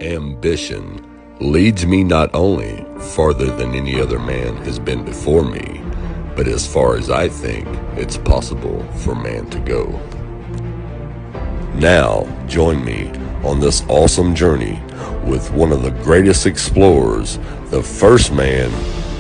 Ambition leads me not only farther than any other man has been before me, but as far as I think it's possible for man to go. Now, join me on this awesome journey with one of the greatest explorers, the first man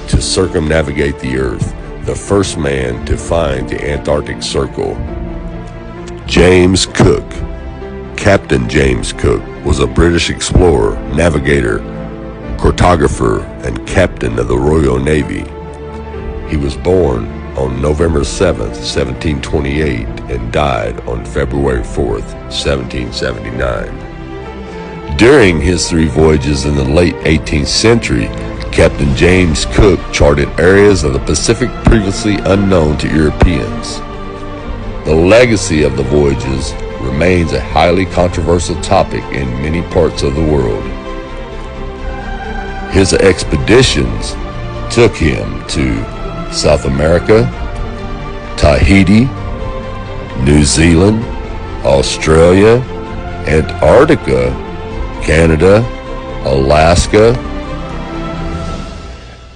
to circumnavigate the earth, the first man to find the Antarctic Circle, James Cook. Captain James Cook was a British explorer, navigator, cartographer, and captain of the Royal Navy. He was born on November 7th, 1728, and died on February 4th, 1779. During his 3 voyages in the late 18th century, Captain James Cook charted areas of the Pacific previously unknown to Europeans. The legacy of the voyages remains a highly controversial topic in many parts of the world. His expeditions took him to South America, Tahiti, New Zealand, Australia, Antarctica, Canada, Alaska,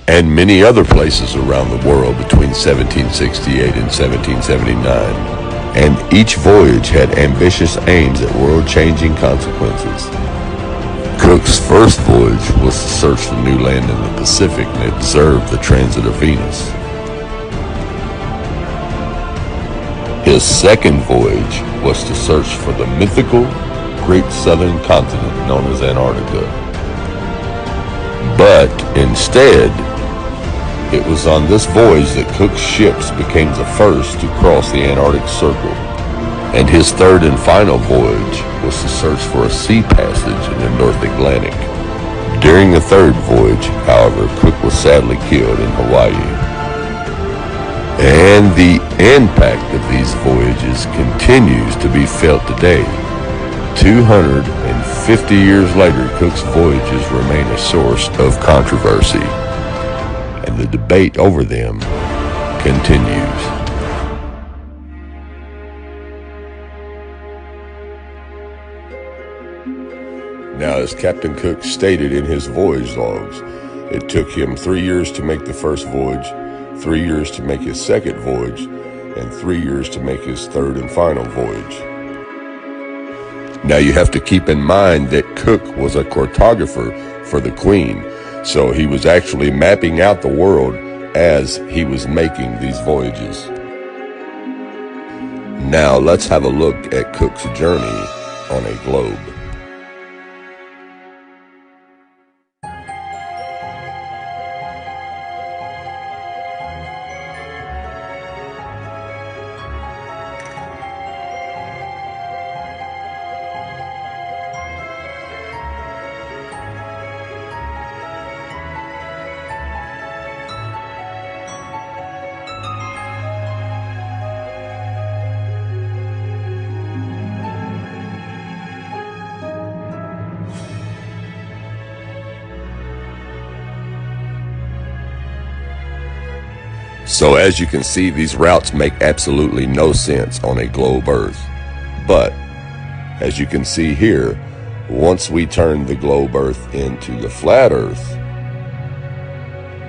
and many other places around the world between 1768 and 1779. And each voyage had ambitious aims at world-changing consequences. Cook's first voyage was to search for new land in the Pacific and observe the transit of Venus. His second voyage was to search for the mythical Great Southern Continent known as Antarctica. But instead, it was on this voyage that Cook's ships became the first to cross the Antarctic Circle, and his third and final voyage was to search for a sea passage in the North Atlantic. During the third voyage, however, Cook was sadly killed in Hawaii. And the impact of these voyages continues to be felt today. 250 years later, Cook's voyages remain a source of controversy, and the debate over them continues. Now, as Captain Cook stated in his voyage logs, it took him 3 years to make the first voyage, 3 years to make his second voyage, and 3 years to make his third and final voyage. Now, you have to keep in mind that Cook was a cartographer for the Queen, so he was actually mapping out the world as he was making these voyages. Now let's have a look at Cook's journey on a globe. So as you can see, these routes make absolutely no sense on a globe Earth. But as you can see here, once we turn the globe Earth into the flat Earth,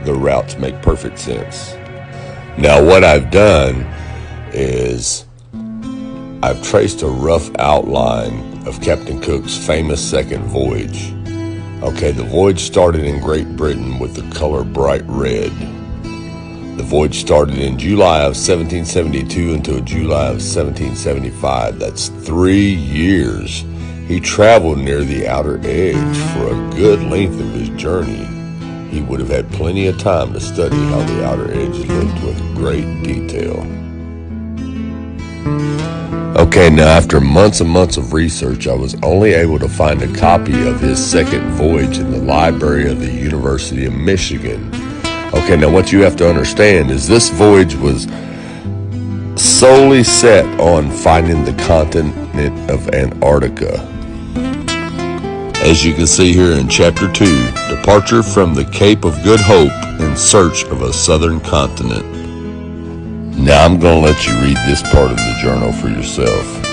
the routes make perfect sense. Now what I've done is I've traced a rough outline of Captain Cook's famous second voyage. Okay, the voyage started in Great Britain with the color bright red. The voyage started in July of 1772 until July of 1775. That's 3 years. He traveled near the outer edge for a good length of his journey. He would have had plenty of time to study how the outer edge looked with great detail. Okay, now after months and months of research, I was only able to find a copy of his second voyage in the library of the University of Michigan. Okay, now what you have to understand is this voyage was solely set on finding the continent of Antarctica. As you can see here in Chapter 2, Departure from the Cape of Good Hope in Search of a Southern Continent. Now I'm going to let you read this part of the journal for yourself.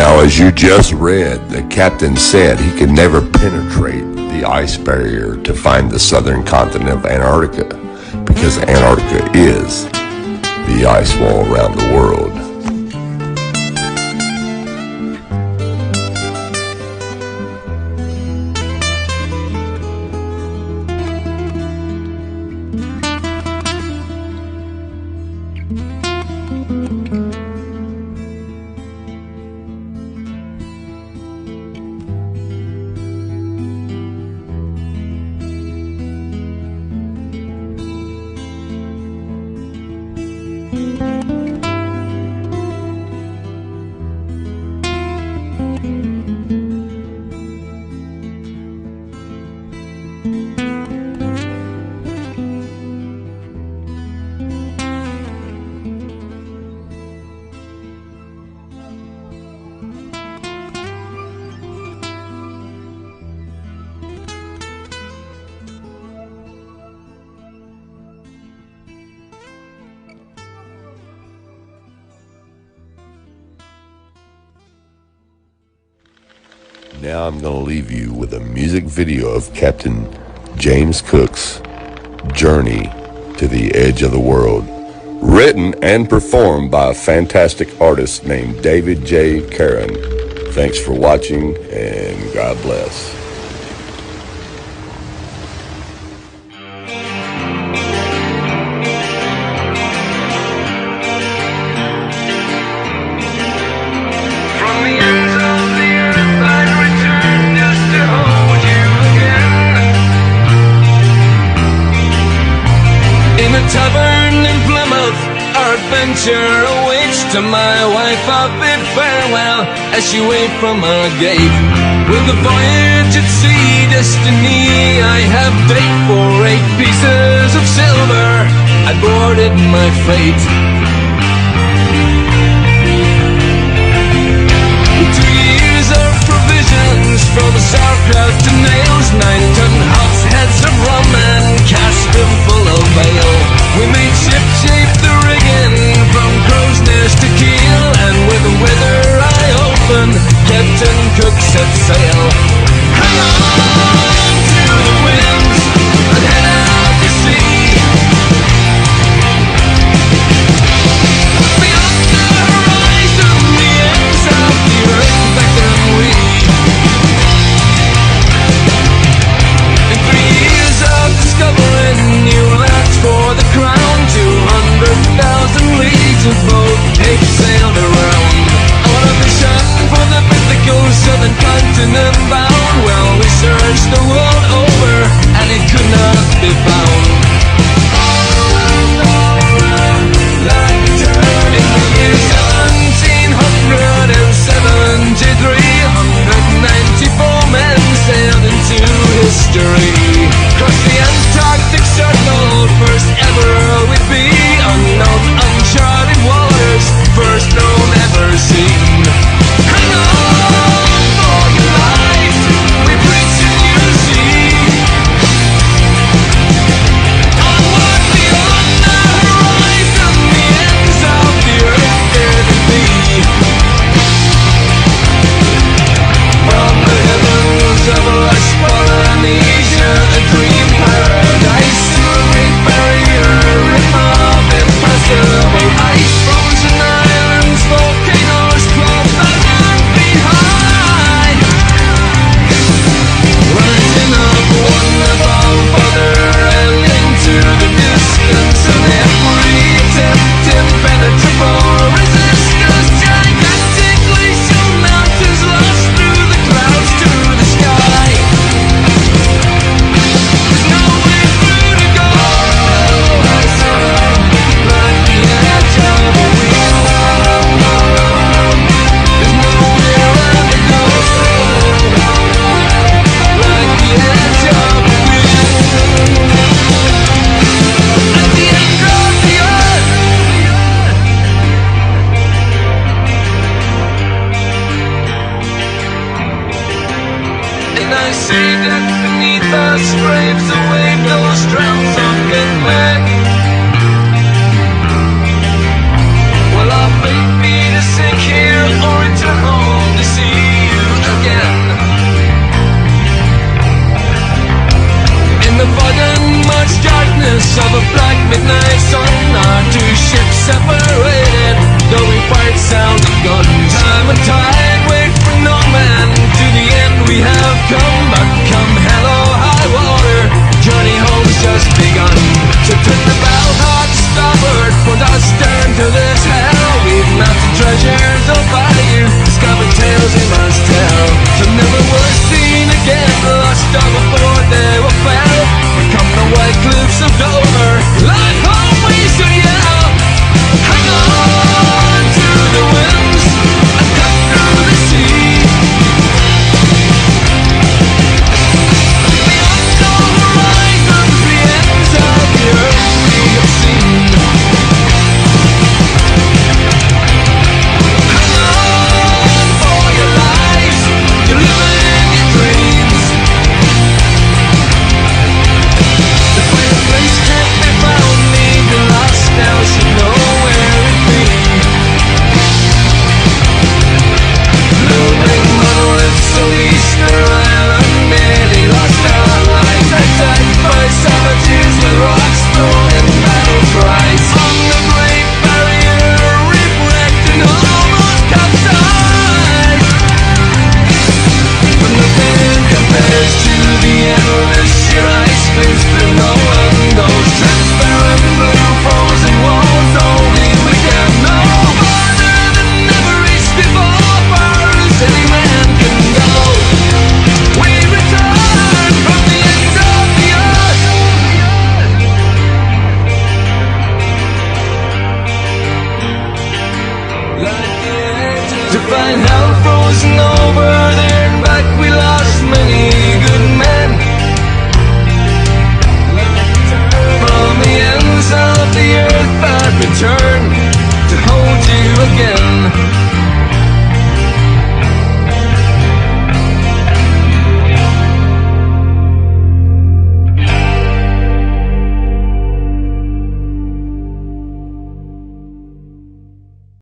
Now, as you just read, the captain said he could never penetrate the ice barrier to find the southern continent of Antarctica, because Antarctica is the ice wall around the world. Now I'm going to leave you with a music video of Captain James Cook's journey to the edge of the world, written and performed by a fantastic artist named David J. Karen. Thanks for watching, and God bless. Tavern in Plymouth, our adventure awaits. To my wife I bid farewell as she waved from our gate. With the voyage at sea destiny, I have date for 8 pieces of silver. I boarded my fate. 2 years of provisions, from sauerkraut to nails, 9-ton hogsheads of rum and casks full of ale. We made ship-shape the rigging, from crow's nest to keel, and with the weather eye open, Captain Cook set sail. Hang on to the winds and head out to sea. Beyond the horizon, the ends of the earth beckon we. In 3 years of discovering new lands for the crown, 200,000 leagues of boat Cape sailed around. On a mission for the mythical southern continent bound. Well, we searched the world over and it could not be found. Like a turn in the year 1773, 194 men sailed into history. Crossed the Antarctic Circle, first ever we'd be. Unknown, uncharted waters, first known, ever seen. Hang on for your life, we preach and you see. Onward beyond the horizon, the ends of the earth there to be. From the heavens of lush Polynesia, a dream paradise, to a great barrier rim of impassable ice. Frozen islands, volcanoes, 12,000 feet high, rising up one above other and into the distance. And every attempt impenetrable resistance, gigantic glacial mountains lost through the clouds to the sky. There's no way through to go. I saw like the edge of a wheel. There's nowhere around to go. Like the edge of a wheel. At the end of the earth. And I see that beneath us waves away those drowns on get back. Will our fate be to sink here or return home? find out